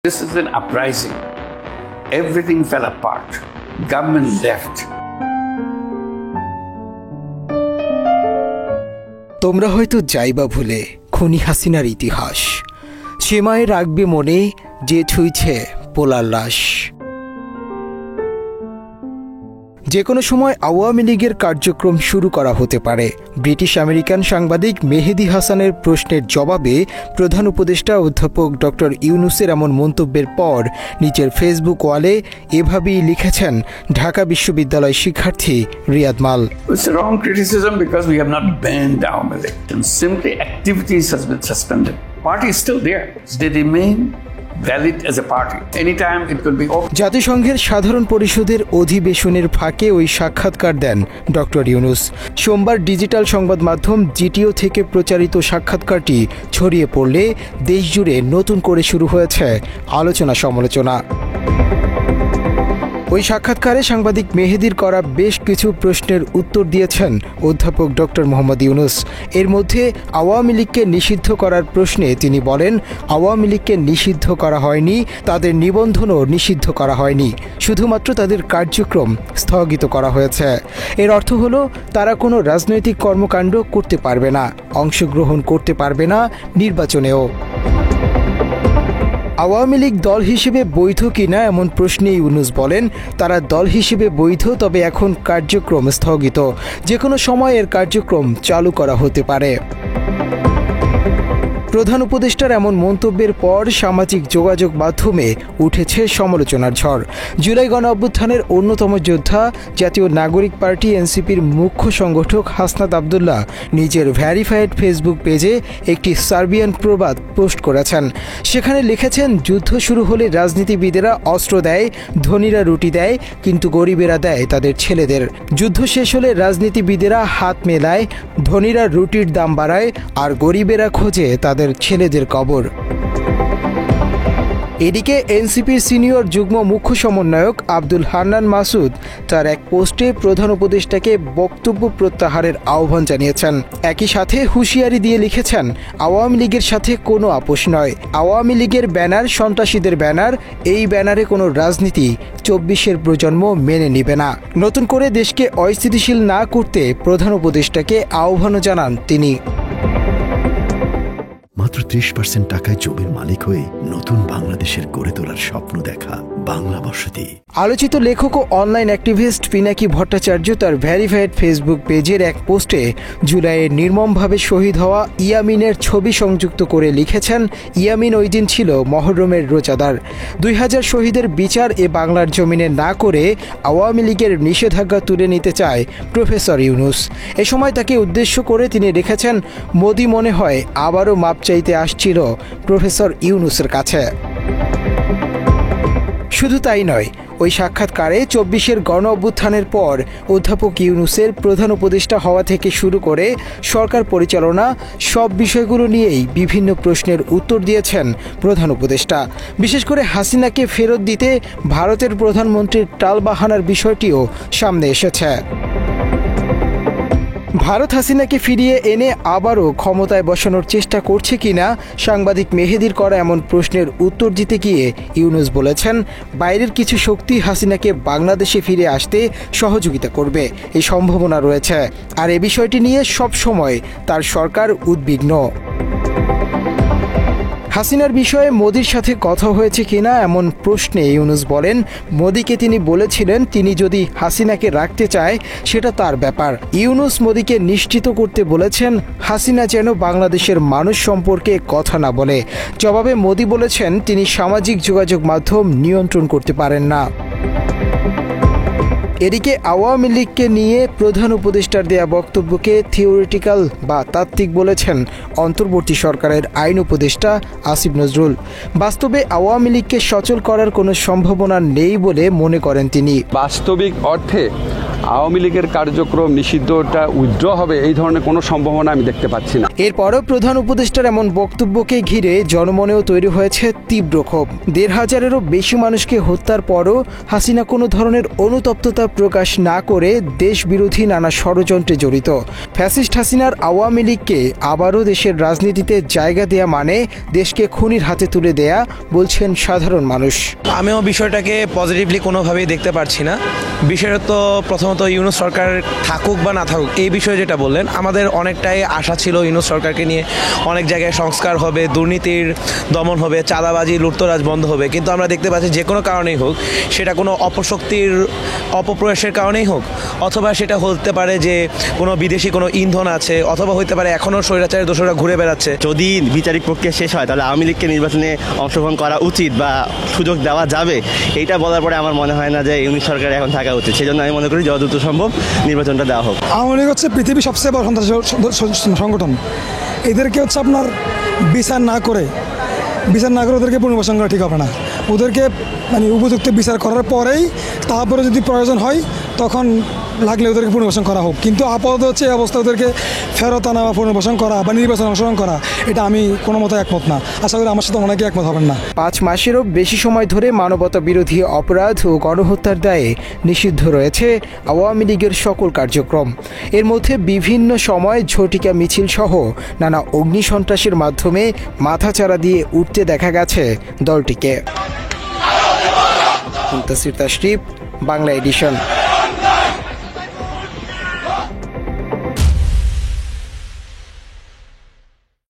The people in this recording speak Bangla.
This is an uprising. Everything fell apart. Government left. তোমরা হয়তো যাইবা ভুলে খুনি হাসিনার ইতিহাস, সীমায় রাখবে মনে যে ছুঁইছে পোলার লাশ। যে কোনো সময় আওয়ামী লীগের কার্যক্রম শুরু করা হতে পারে। ব্রিটিশ আমেরিকান সাংবাদিক মেহেদী হাসানের প্রশ্নের জবাবে প্রধান উপদেষ্টা অধ্যাপক ডক্টর ইউনূসের এমন মন্তব্যের পর নিজের ফেসবুক ওয়ালে এভাবেই লিখেছেন ঢাকা বিশ্ববিদ্যালয় শিক্ষার্থী রিয়াদ মাল। It's a wrong criticism because we have not banned Awami League. Simply activities has been suspended. Party is still there. They remain valid as a party. Anytime it could be open. জাতিসংঘের সাধারণ পরিষদের অধিবেশনের ফাঁকে ওই সাক্ষাৎকার দেন ডক্টর ইউনূস। সোমবার ডিজিটাল সংবাদ মাধ্যম জিটিও থেকে প্রচারিত সাক্ষাৎকারটি ছড়িয়ে পড়লে দেশজুড়ে নতুন করে শুরু হয়েছে আলোচনা সমালোচনা। ওই সাক্ষাৎকারে সাংবাদিক মেহেদীর করা বেশ কিছু প্রশ্নের উত্তর দিয়েছেন অধ্যাপক ডক্টর মোহাম্মদ ইউনূস। এর মধ্যে আওয়ামী লীগকে নিষিদ্ধ করার প্রশ্নে তিনি বলেন, আওয়ামী লীগকে নিষিদ্ধ করা হয়নি, তাদের নিবন্ধনও নিষিদ্ধ করা হয়নি, শুধুমাত্র তাদের কার্যক্রম স্থগিত করা হয়েছে। এর অর্থ হলো তারা কোনো রাজনৈতিক কর্মকাণ্ড করতে পারবে না, অংশগ্রহণ করতে পারবে না নির্বাচনেও। আওয়ামী লীগ দল হিসেবে বৈধ কিনা এমন প্রশ্নে ইউনূস বলেন, তারা দল হিসেবে বৈধ, তবে এখন কার্যক্রম স্থগিত, যে কোনো সময় এর কার্যক্রম চালু করা হতে পারে। প্রধান উপদেষ্টার এমন মন্তব্যের পর সামাজিক যোগাযোগ মাধ্যমে উঠেছে সমালোচনার ঝড়। জুলাই গণঅভ্যুত্থানের অন্যতম যোদ্ধা জাতীয় নাগরিক পার্টি এনসিপির মুখ্য সংগঠক হাসনাত আবদুল্লাহ নিজের ভ্যারিফাইড ফেসবুক পেজে একটি সার্বিয়ান প্রবাদ পোস্ট করেছেন। সেখানে লিখেছেন, যুদ্ধ শুরু হলে রাজনীতিবিদেরা অস্ত্র দেয়, ধনীরা রুটি দেয়, কিন্তু গরিবেরা দেয় তাদের ছেলেদের। যুদ্ধ শেষ হলে রাজনীতিবিদেরা হাত মেলায়, ধনীরা রুটির দাম বাড়ায়, আর গরিবেরা খোঁজে তাদের ছেলেদের কবর। এদিকে এনসিপির সিনিয়র যুগ্ম মুখ্য সমন্বয়ক আব্দুল হান্নান মাসুদ তার এক পোস্টে প্রধান উপদেষ্টাকে বক্তব্য প্রত্যাহারের আহ্বান জানিয়েছেন। একই সাথে হুঁশিয়ারি দিয়ে লিখেছেন, আওয়ামী লীগের সাথে কোনো আপোষ নয়, আওয়ামী লীগের ব্যানার সন্ত্রাসীদের ব্যানার, এই ব্যানারে কোনো রাজনীতি ২৪-এর প্রজন্ম মেনে নিবে না। নতুন করে দেশকে অস্থিতিশীল না করতে প্রধান উপদেষ্টাকে আহ্বানও জানান তিনি। মাত্র ৩০% টাকায় জমির মালিক হয়ে নতুন বাংলাদেশের গড়ে তোলার স্বপ্ন দেখা বাংলা বসতি। আলোচিত লেখক ও অনলাইন অ্যাক্টিভিস্ট পিনাকি ভট্টাচার্য তার ভ্যারিফাইড ফেসবুক পেজের এক পোস্টে জুলাইয়ে নির্মমভাবে শহীদ হওয়া ইয়ামিনের ছবি সংযুক্ত করে লিখেছেন, ইয়ামিন ওই দিন ছিল মহরমের রোজাদার। ২০০০ শহীদের বিচার এ বাংলার জমিনে না করে আওয়ামী লীগের নিষেধাজ্ঞা তুলে নিতে চায় প্রফেসর ইউনূস। এ সময় তাকে উদ্দেশ্য করে তিনি লিখেছেন, মোদি মনে হয় আবারও মাপ চাইতে আসছিল প্রফেসর ইউনূসের কাছে। শুধু তাই নয়, ওই সাক্ষাৎকারে ২৪-এর গণ অভ্যুত্থানের পর অধ্যাপক ইউনূসের প্রধান উপদেষ্টা হওয়া থেকে শুরু করে সরকার পরিচালনা সব বিষয়গুলো নিয়েই বিভিন্ন প্রশ্নের উত্তর দিয়েছেন প্রধান উপদেষ্টা। বিশেষ করে হাসিনাকে ফেরত দিতে ভারতের প্রধানমন্ত্রীর টালবাহানার বিষয়টিও সামনে এসেছে। ভারত হাসিনাকে ফিরিয়ে এনে আবারও ক্ষমতায় বসানোর চেষ্টা করছে কিনা সাংবাদিক মেহেদীর করা এমন প্রশ্নের উত্তর দিতে গিয়ে ইউনূস বলেছেন, বাইরের কিছু শক্তি হাসিনাকে বাংলাদেশে ফিরে আসতে সহযোগিতা করবে, এই সম্ভাবনা রয়েছে, আর এ বিষয়টি নিয়ে সব সময় তার সরকার উদ্বিগ্ন। হাসিনার বিষয়ে মোদির সাথে কথা হয়েছে কিনা এমন প্রশ্নে ইউনূস বলেন, মোদিকে তিনি বলেছিলেন তিনি যদি হাসিনাকে রাখতে চায় সেটা তার ব্যাপার। ইউনূস মোদিকে নিশ্চিত করতে বলেছেন হাসিনা যেন বাংলাদেশের মানুষ সম্পর্কে কথা না বলে। জবাবে মোদি বলেছেন তিনি সামাজিক যোগাযোগ মাধ্যম নিয়ন্ত্রণ করতে পারেন না। এদিকে আওয়ামী লীগকে নিয়ে প্রধান উপদেষ্টার দেয়া বক্তব্যকে থিওরিটিক্যাল বা তাত্ত্বিক বলেছেন অন্তর্বর্তী সরকারের আইন উপদেষ্টা আসিফ নজরুল। বাস্তবে আওয়ামী লীগকে সচল করার কোনো সম্ভাবনা নেই বলে মনে করেন তিনি। বাস্তবিক অর্থে আওয়ামী লীগের কার্যক্রম নিষিদ্ধটা উইথড্র হবে এই ধরনের কোনো সম্ভাবনা আমি দেখতে পাচ্ছি না। এরপরও প্রধান উপদেষ্টার এমন বক্তব্যকে ঘিরে জনমনেও তৈরি হয়েছে তীব্র ক্ষোভ। ১৫০০-এরও বেশি মানুষকে হত্যার পরও হাসিনা কোনো ধরনের অনুতপ্ততা প্রকাশ না করে দেশবিরোধী নানা ষড়যন্ত্রে জড়িত। ফ্যাসিস্ট হাসিনার আওয়ামী লীগকে আবারও দেশের রাজনীতিতে জায়গা দেয়া মানে দেশকে খুনির হাতে তুলে দেয়া বলছেন সাধারণ মানুষ। আমিও বিষয়টাকে পজিটিভলি কোনোভাবেই দেখতে পারছি না। বিষয়টা তো প্রথমত ইউনূস সরকার থাকুক বা না থাকুক, এই বিষয়ে যেটা বললেন, আমাদের অনেকটাই আশা ছিল ইউনূস সরকারকে নিয়ে অনেক জায়গায় সংস্কার হবে, দুর্নীতির দমন হবে, চাঁদাবাজি লুটতরাজ বন্ধ হবে। কিন্তু আমরা দেখতে পাচ্ছি যে কোনো কারণেই হোক, সেটা কোনো অপশক্তির অপপ্রয়াসের কারণেই হোক, অথবা সেটা হতে পারে যে কোনো বিদেশি কোনো ইন্ধন আছে, অথবা হতে পারে এখনও স্বৈরাচারের দোষরা ঘুরে বেড়াচ্ছে। যদি বিচারিক প্রক্রিয়া শেষ হয় তাহলে আওয়ামী লীগকে নির্বাচনে অংশগ্রহণ করা উচিত বা সুযোগ দেওয়া যাবে, এইটা বলার পরে আমার মনে হয় না যে ইউনূস সরকার এখন থাকা উচিত। সেই জন্য আমি মনে করি যত দ্রুত সম্ভব নির্বাচনটা দেওয়া হোক। আওয়ামী লীগ হচ্ছে পৃথিবীর সবচেয়ে বড় সন্ত্রাসী সংগঠন। এদেরকে হচ্ছে আপনার বিচার না করে ওদেরকে পুনর্বাসন করা ঠিক হবে না। ওদেরকে মানে উপযুক্ত বিচার করার পরেই তারপরে যদি প্রয়োজন হয় তখন লাগলে ওদেরকে পুনর্বাসন করা হোক। কিন্তু আপাতত হচ্ছে এই অবস্থা ওদেরকে ফেরত আনা বা পুনর্বাসন করা বা নির্বাচন অংশগ্রহণ করা, এটা আমি কোনো মতো একমত না। আশা করি আমার সাথে অনেকে একমত হবেন না। ৫ মাসেরও বেশি সময় ধরে মানবতা বিরোধী অপরাধ ও গণহত্যার দায়ে নিষিদ্ধ রয়েছে আওয়ামী লীগের সকল কার্যক্রম। এর মধ্যে বিভিন্ন সময় ঝটিকা মিছিল সহ নানা অগ্নিসন্ত্রাসের মাধ্যমে মাথাচাড়া দিয়ে উঠতে দেখা গেছে দলটিকে। মুনতাসির তাশরিফ, বাংলা এডিশন।